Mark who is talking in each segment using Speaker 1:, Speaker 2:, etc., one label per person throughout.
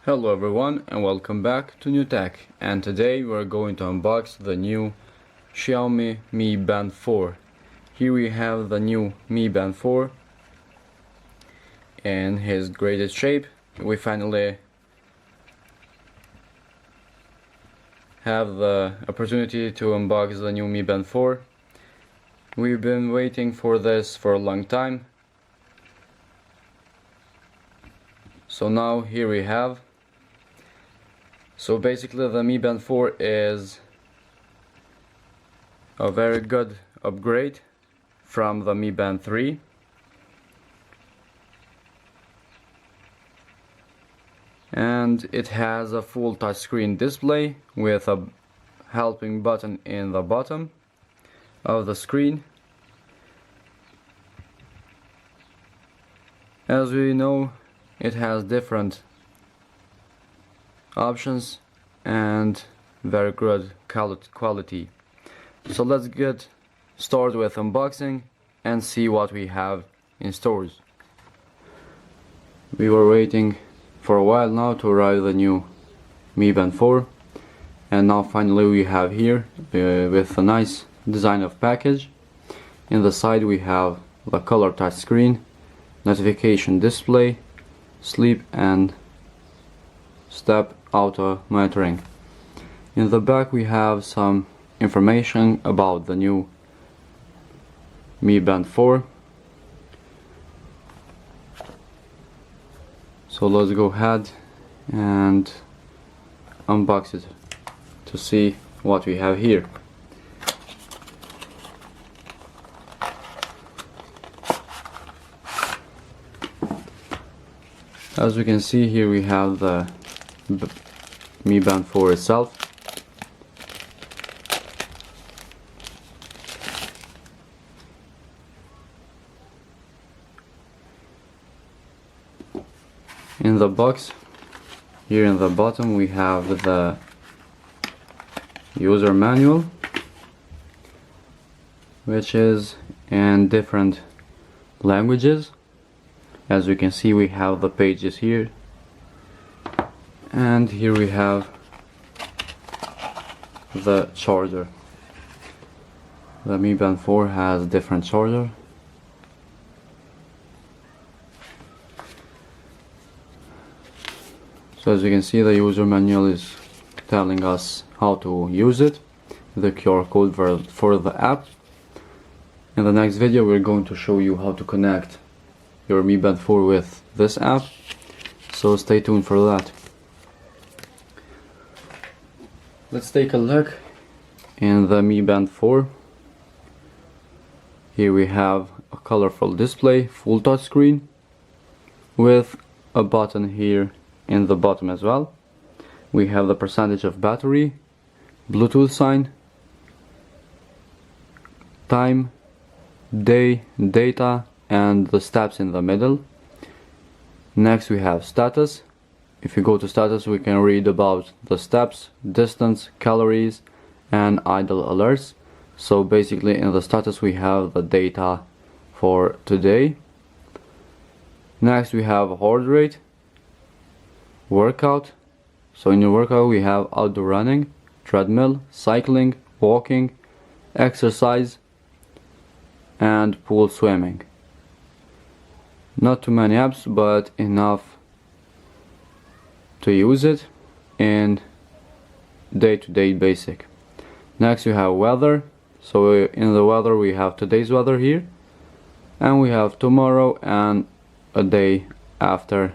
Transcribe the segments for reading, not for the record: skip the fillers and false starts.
Speaker 1: Hello everyone and welcome back to New Tech, and today we're going to unbox the new Xiaomi Mi Band 4. Here we have the new Mi Band 4 in his greatest shape. We finally have the opportunity to unbox the new Mi Band 4. We've been waiting for this for a long time. So now here we have. So basically the Mi Band 4 is a very good upgrade from the Mi Band 3. And it has a full touchscreen display with a helping button in the bottom of the screen. As we know, it has different options and very good quality. So let's get started with unboxing and see what we have in stores. We were waiting for a while now to arrive the new Mi Band 4, and now finally we have here with a nice design of package. In the side we have the color touch screen, notification display, sleep and step auto monitoring. In the back we have some information about the new Mi Band 4. So let's go ahead and unbox it to see what we have here. As we can see here, we have the Mi Band 4 itself. In the box, here in the bottom, we have the user manual, which is in different languages. As you can see, we have the pages here, and here we have the charger. The Mi Band 4 has different charger. So as you can see, the user manual is telling us how to use it, the QR code for the app. In the next video we're going to show you how to connect your Mi Band 4 with this app, so stay tuned for that. Let's take a look in the Mi Band 4. Here we have a colorful display, full touchscreen, with a button here in the bottom as well. We have the percentage of battery, Bluetooth sign, time, day, data, and the steps in the middle. Next we have status. If you go to status, we can read about the steps, distance, calories, and idle alerts. So basically in the status we have the data for today. Next we have heart rate, workout. So in your workout we have outdoor running, treadmill, cycling, walking, exercise, and pool swimming. Not too many apps, but enough to use it in day-to-day basic. Next we have weather. So in the weather we have today's weather here, and we have tomorrow and a day after,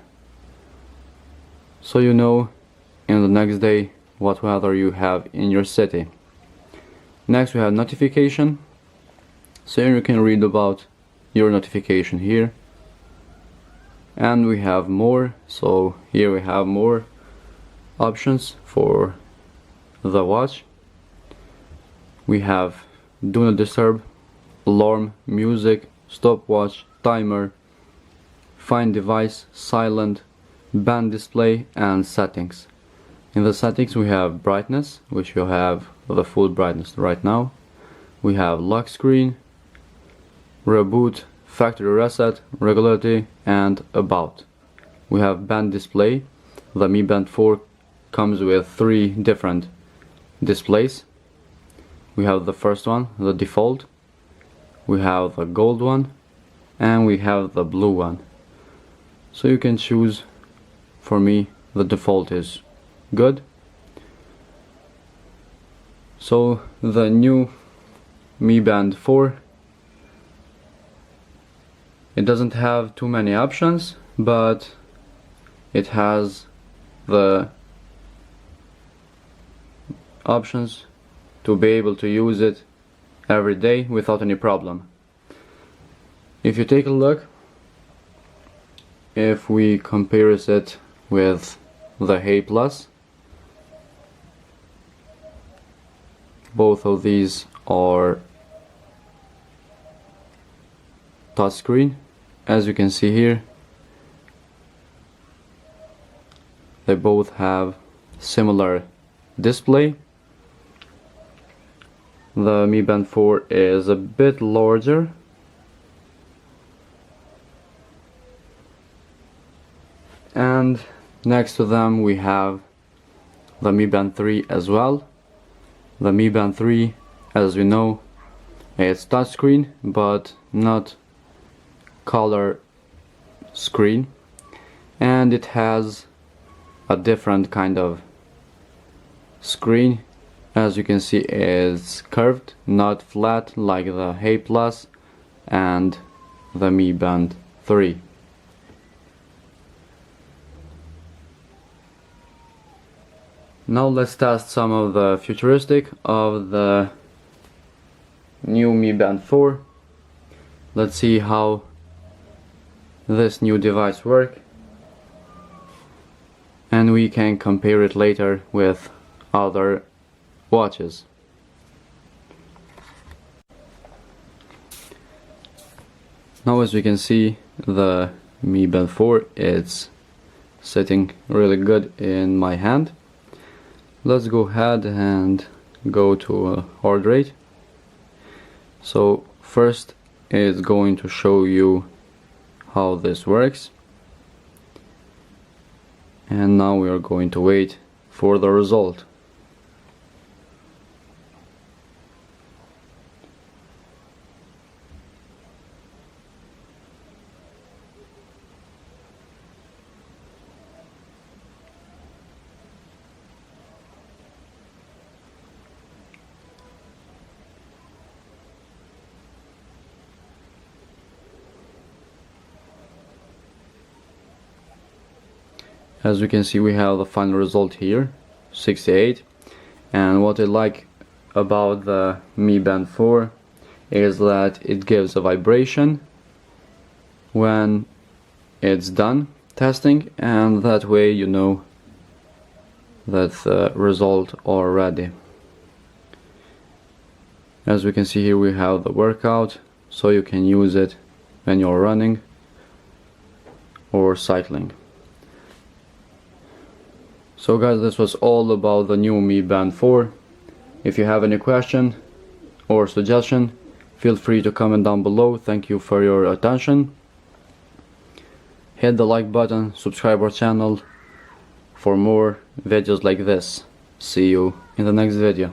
Speaker 1: so you know in the next day what weather you have in your city. Next we have notification. So you can read about your notification here. And we have more. So here we have more options for the watch. We have do not disturb, alarm, music, stopwatch, timer, find device, silent, band display, and settings. In the settings we have brightness, which you have the full brightness right now. We have lock screen, reboot, factory reset, regularity, and about. We have band display. the Mi Band 4 comes with 3 different displays. We have the first one, the default, we have the gold one, and we have the blue one. So you can choose. For me, the default is good. So the new Mi Band 4, it doesn't have too many options, but it has the options to be able to use it every day without any problem. If you take a look, if we compare it with the Hey Plus, both of these are touchscreen. As you can see here, they both have similar display. The Mi Band 4 is a bit larger, and next to them we have the Mi Band 3 as well. The Mi Band 3, as we know, it's touchscreen but not color screen, and it has a different kind of screen. As you can see, it's curved, not flat like the Hey Plus and the Mi Band 3. Now let's test some of the futuristic of the new Mi Band 4. Let's see how this new device works, and we can compare it later with other watches. Now, as we can see, the Mi Band 4 is sitting really good in my hand. Let's go ahead and go to heart rate. So first it's going to show you how this works, and now we are going to wait for the result. As we can see, we have the final result here, 68. And what I like about the Mi Band 4 is that it gives a vibration when it's done testing, and that way you know that the result are ready. As we can see here, we have the workout, so you can use it when you're running or cycling. So guys, this was all about the new Mi Band 4. If you have any question or suggestion, feel free to comment down below. Thank you for your attention. Hit the like button, subscribe our channel for more videos like this. See you in the next video.